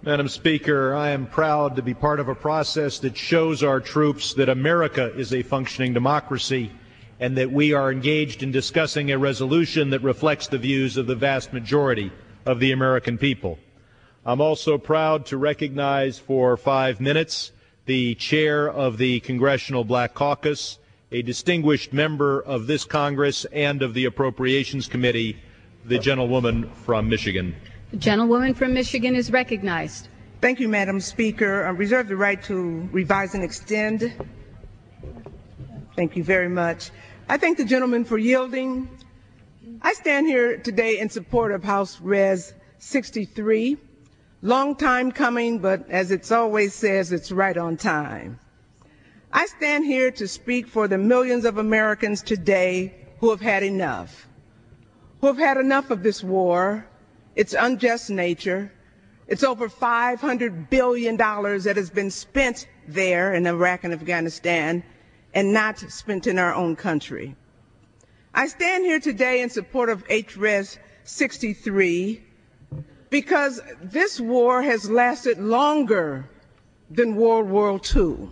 Madam Speaker, I am proud to be part of a process that shows our troops that America is a functioning democracy and that we are engaged in discussing a resolution that reflects the views of the vast majority of the American people. I'm also proud to recognize for 5 minutes the chair of the Congressional Black Caucus, a distinguished member of this Congress and of the Appropriations Committee, the gentlewoman from Michigan. The gentlewoman from Michigan is recognized. Thank you, Madam Speaker. I reserve the right to revise and extend. Thank you very much. I thank the gentleman for yielding. I stand here today in support of House Res 63. Long time coming, but as it always says, it's right on time. I stand here to speak for the millions of Americans today who have had enough of this war, its unjust nature. It's over $500 billion that has been spent there in Iraq and Afghanistan and not spent in our own country. I stand here today in support of Res 63 because this war has lasted longer than World War II.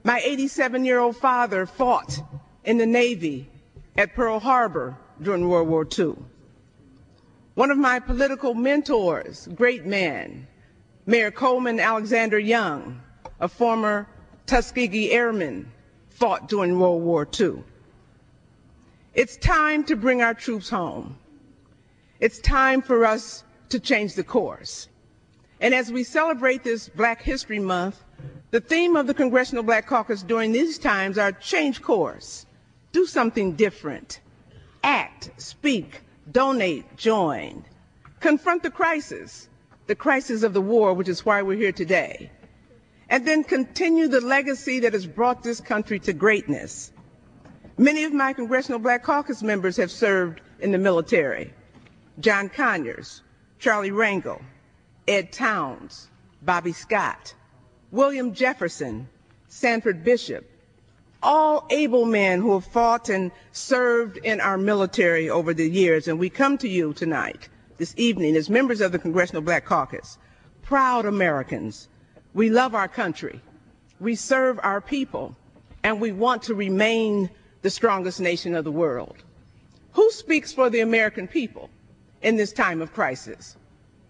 My 87-year-old father fought in the Navy at Pearl Harbor during World War II. One of my political mentors, great man, Mayor Coleman Alexander Young, a former Tuskegee Airman, fought during World War II. It's time to bring our troops home. It's time for us to change the course. And as we celebrate this Black History Month, the theme of the Congressional Black Caucus during these times are change course, do something different, act, speak, donate, join, confront the crisis of the war, which is why we're here today, and then continue the legacy that has brought this country to greatness. Many of my Congressional Black Caucus members have served in the military. John Conyers, Charlie Rangel, Ed Towns, Bobby Scott, William Jefferson, Sanford Bishop, all able men who have fought and served in our military over the years. And we come to you tonight, this evening, as members of the Congressional Black Caucus, proud Americans. We love our country, we serve our people, and we want to remain the strongest nation of the world. Who speaks for the American people in this time of crisis?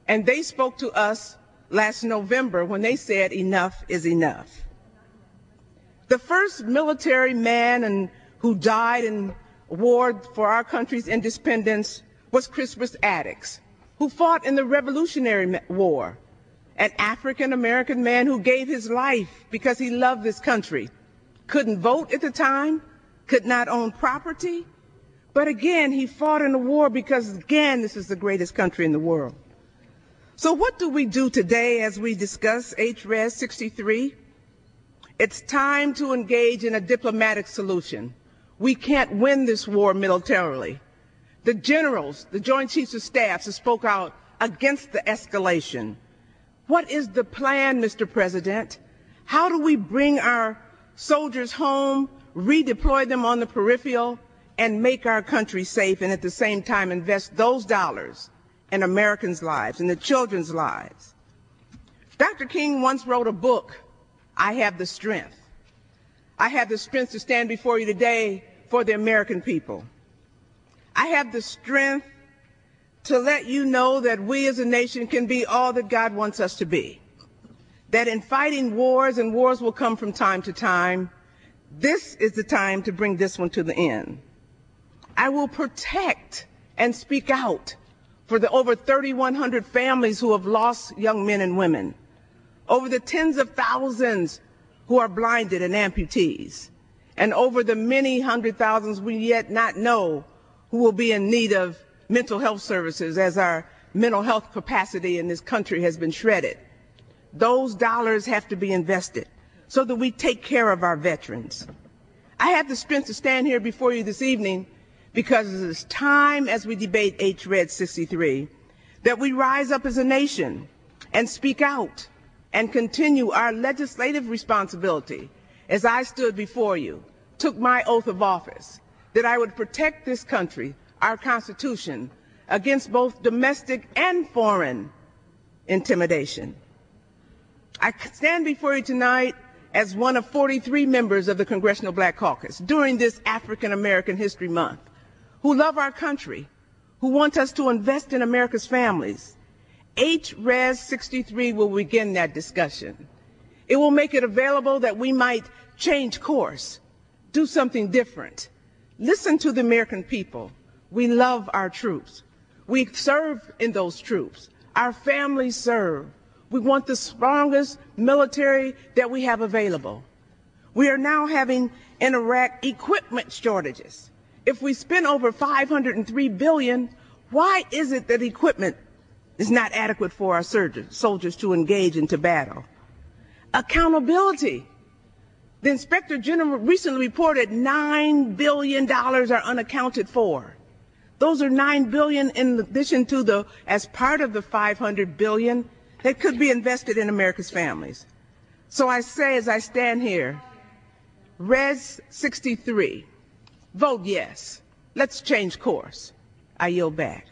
And they spoke to us last November when they said enough is enough. The first military man who died in war for our country's independence was Crispus Attucks, who fought in the Revolutionary War, an African-American man who gave his life because he loved this country, couldn't vote at the time, could not own property, but again, he fought in the war because, again, this is the greatest country in the world. So what do we do today as we discuss Res 63? It's time to engage in a diplomatic solution. We can't win this war militarily. The generals, the Joint Chiefs of Staff, have spoke out against the escalation. What is the plan, Mr. President? How do we bring our soldiers home, redeploy them on the peripheral, and make our country safe, and at the same time invest those dollars in Americans' lives, in the children's lives? Dr. King once wrote a book, I Have the Strength. I have the strength to stand before you today for the American people. I have the strength to let you know that we as a nation can be all that God wants us to be. That in fighting wars, and wars will come from time to time, this is the time to bring this one to the end. I will protect and speak out for the over 3,100 families who have lost young men and women, over the tens of thousands who are blinded and amputees, and over the many hundred thousands we yet not know who will be in need of mental health services as our mental health capacity in this country has been shredded. Those dollars have to be invested so that we take care of our veterans. I have the strength to stand here before you this evening because it is time, as we debate Res 63, that we rise up as a nation and speak out and continue our legislative responsibility. As I stood before you, took my oath of office, that I would protect this country, our Constitution, against both domestic and foreign intimidation. I stand before you tonight as one of 43 members of the Congressional Black Caucus during this African American History Month, who love our country, who want us to invest in America's families. Res 63 will begin that discussion. It will make it available that we might change course, do something different. Listen to the American people. We love our troops. We serve in those troops. Our families serve. We want the strongest military that we have available. We are now having in Iraq equipment shortages. If we spend over $503 billion, why is it that equipment is not adequate for our soldiers to engage into battle? Accountability. The Inspector General recently reported $9 billion are unaccounted for. Those are $9 billion in addition to as part of the $500 billion that could be invested in America's families. So I say as I stand here, Res 63, vote yes. Let's change course. I yield back.